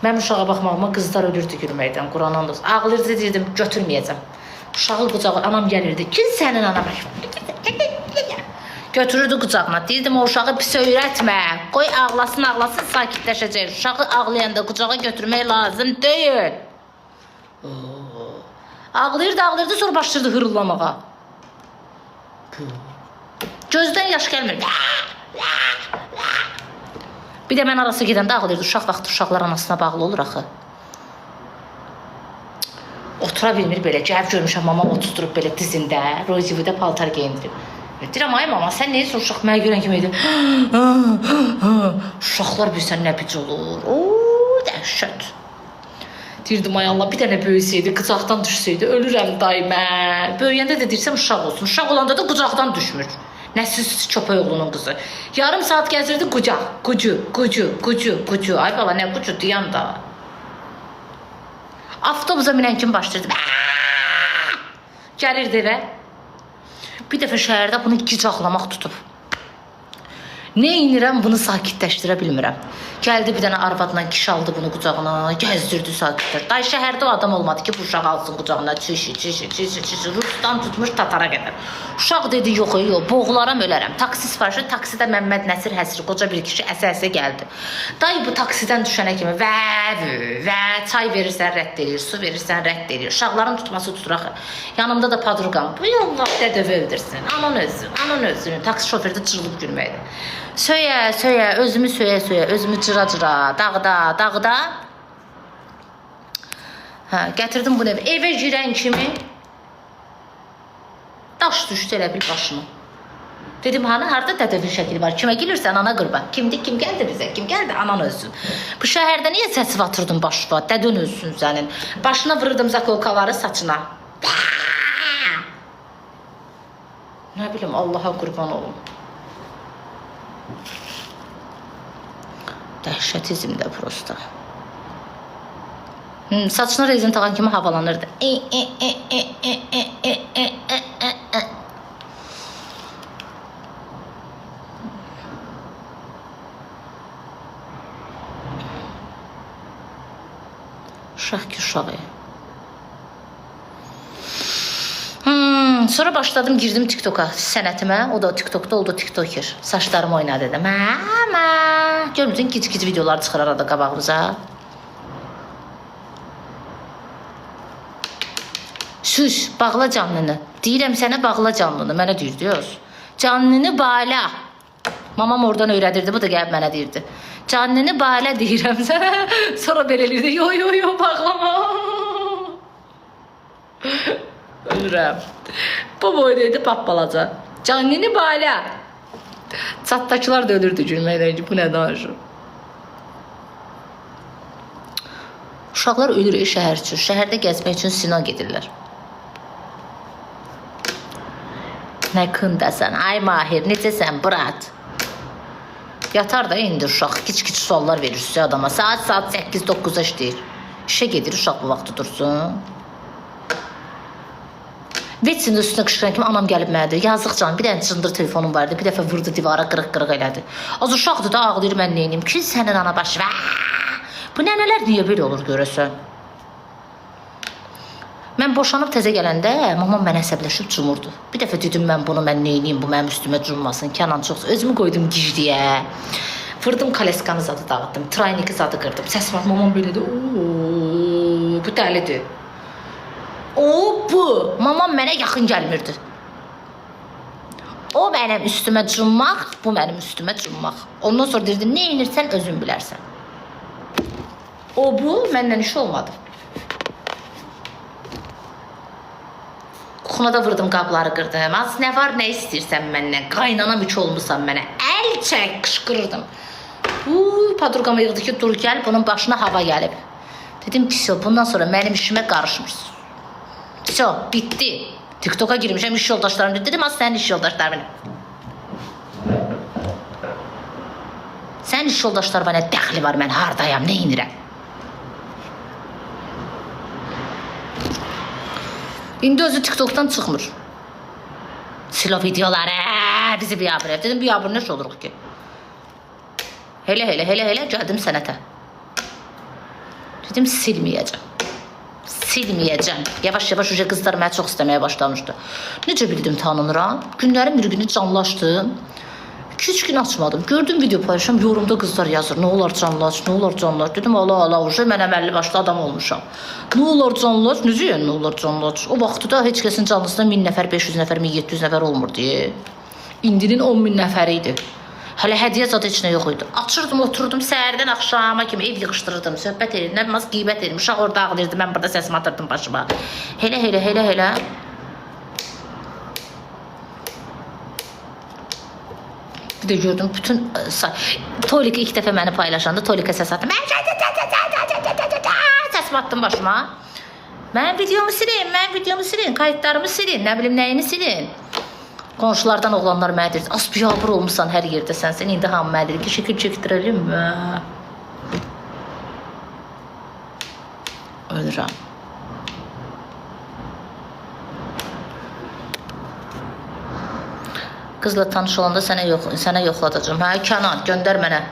Mən uşağa baxmağıma qızlar ölürdü gülməkdən, Quran olsun. Ağlayırdı, deyirdim, götürməyəcəm. Uşağı qucağı, anam gəlirdi, kim sənin ana başına? Götürürdü qucağına, deyirdim, o uşağı pis öyrətmə, qoy ağlasın, sakitləşəcək. Uşağı ağlayanda qucağa götürmək lazım deyil. Ağlayırdı, sonra başlayırdı hırıllamağa. Gözdən yaş gəlmir. Bir də mən arası gedəndə ağlayırdı. Uşaq vaxtı uşaqlar anasına bağlı olur axı. Otura bilmir belə. Gəlib görmüşəm, mamam otuzdurub belə dizində. Rozividə paltar geyindirib. Deyirəm, ay mama, sən neyəsin uşaq? Mənə görən kimi idi. Uşaqlar bilsən nə bic olur. Ooo, dəhşət. Deyirdim, ay Allah, bir dənə böyüsəydi, qıcaqdan düşsəydi, ölürəm daimə. Böyüyəndə də deyirsəm, uşaq olsun. Uşaq olanda da qıcaqdan düşmür. Nəsiz köpək oğlunun qızı. Yarım saat gəzirdi qucaq. Qucu. Ay bala, nə qucu deyəm da. Avtobusa minən kimi başlayırdı. Gəlirdi evə. Bir dəfə şəhərdə bunu qucaqlamaq tutub. Nə inirəm, bunu sakitləşdirə bilmirəm. Gəldi bir dənə arvadla kişi aldı bunu qucağına, gəzdirdi sakitlər. Day şəhərdə o adam olmadı ki, bu uşaq alsın qucağına, çişi. Rusdan tutmuş Tatara qədər. Uşaq dedi, yox, boğularam, ölərəm. Taksi sifarişi, taksidə Məmməd Nəsir Həsir, qoca bir kişi əsə gəldi. Day bu taksidən düşənə kimi və çay verirsən, rədd edir, su verirsən, rədd edir. Uşaqların tutması tutur axı. Yanımda da padruqam. Bu Allah dədəvə öldürsün. Anan özünü. Taksi şofördə cırılıb gülməkdir. Söyə, özümü söyə, özümü cıra, dağda. Gətirdim bunu evə. Evə girən kimi daş düşdü elə bil başıma. Dedim, harada dədəvin şəkili var? Kimə gelirsən, ana qırba? Kimdir, kim gəldi bizə? Kim gəldi? Anan ölsün. Bu şəhərdə niyə səsi batırdın başına? Dədin ölsün sənin. Başına vırırdım zakolkaları saçına. Nə bilim, Allaha qurban olum. Dəhşətizmdə prosta. Saçına rezin taxan kimi havalanırdı. Uşaq ki, uşağı. Sonra başladım, girdim TikTok'a, sənətimə. O da TikTok'da oldu TikToker. Saçlarımı oynadı dedim. Görmürsün, gic videolar çıxır arada qabağımıza. Sus, bağla canlını. Deyirəm sənə bağla canlını. Mənə deyir, diyoruz. Canlını bağla. Mamam oradan öyrədirdi, bu da gəlib mənə deyirdi. Canlını bağla deyirəm sənə. Sonra belə elirdi. Yo, bağlama. Ölürəm. Bu boydaydı pappalaca. Canlını bağla. Çatdakılar da ölürdü gülməkdən ki, bu nə danışır? Uşaqlar ölür şəhər üçün. Şəhərdə gəzmək üçün Sina gedirlər. Nə kındasan? Ay Mahir, necəsən, brat? Yatar da indi uşaq. Kiç suallar verir sizə adama. Saat 8-9'a işləyir. İşə gedir uşaq bu vaxt dursun. Vetsinin üstünə qışqıran kimi anam gəlib mənədir. Yazıq canım, bir dənə cındır telefonum vardı. Bir dəfə vurdu divara, qırıq elədi. Az uşaqdır da ağlayır, mən neynim? Kim sənin ana başı? Bu nənələr niyə belə olur görəsən? Mən boşanıb təzə gələndə mamam mənə əsəbləşib cumurdu. Bir dəfə dedim mən bunu, mən neynim, bu mənim üstümə cummasın. Kənan çox, özümü qoydum gicliyə. Vırdım kaleskanı zadı dağıtdım, trayniki zadı qırdım. Səs var, mamam belədir. Ooo, bu dəlidir. Bu, mamam mənə yaxın gəlmirdi. O mənim üstümə cummaq, bu mənim üstümə cummaq. Ondan sonra deyirdi, nə inirsən özün bilərsən. Bu, məndən iş olmadı. Kuxuna vırdım, qabları qırdım. Az nə var, nə istəyirsən məndən? Qaynanam üç olmuşsan mənə. Əl çək, qışqırırdım. Padruqama yığdı ki, dur gəl, bunun başına hava gəlib. Dedim ki, bundan sonra mənim işimə qarışmırsın. Bitti. TikTok'a girmişəm, iş yoldaşlarım dedim, az sənin iş yoldaşlarım. Sənin iş yoldaşlarıma nə dəxli var, mən hardayam, nə inirəm? İndi özü TikTok'dan çıxmır. Silo videoları, bizi biyabır ev. Dedim, biyabır nəş oluruq ki? Hele gəldim sənətə. Dedim silməyəcəm. Silməyəcəm. Yavaş-yavaş uca qızlar məni çox istəməyə başlamışdı. Necə bildim tanınıram? Günlərin bir günü canlaşdım. 2-3 gün açmadım. Gördüm video paylaşam, yorumda qızlar yazır. Nə olar canlaç, nə olar canlaç. Dedim ala uca mən əməlli başlı adam olmuşam. Nə olar canlaç, necə yəni nə olar canlaç? O vaxtda heç kəsin canlısında 1000 nəfər, 500 nəfər, 1700 nəfər olmurdu. İndinin 10.000 nəfəri idi. Hələ hədiyyə zad heç nə yox idi. Açırdım, oturdum səhərdən axşama kimi ev yığışdırırdım, söhbət edirdim, nə bilmez qeybət edirdim. Uşaq orada ağlayırdı, mən burada səsimi atırdım başıma. Elə. Bir də gördüm bütün Tolik ilk dəfə məni paylaşanda Tolikə səs atdım. Səsimi atdım başıma. Mən videomu silin, kayıtlarımı silin, nə bilim nəyini silin. Qonşulardan oğlanlar mənə deyir, asbiyabır olmuşsan hər yerdə sən indi hamı mənə deyir ki, şəkil çəkdirəlim mi? Ölürəm. Qızla tanış olanda sənə yoxladacağım. Hə, Kənan, göndər mənə.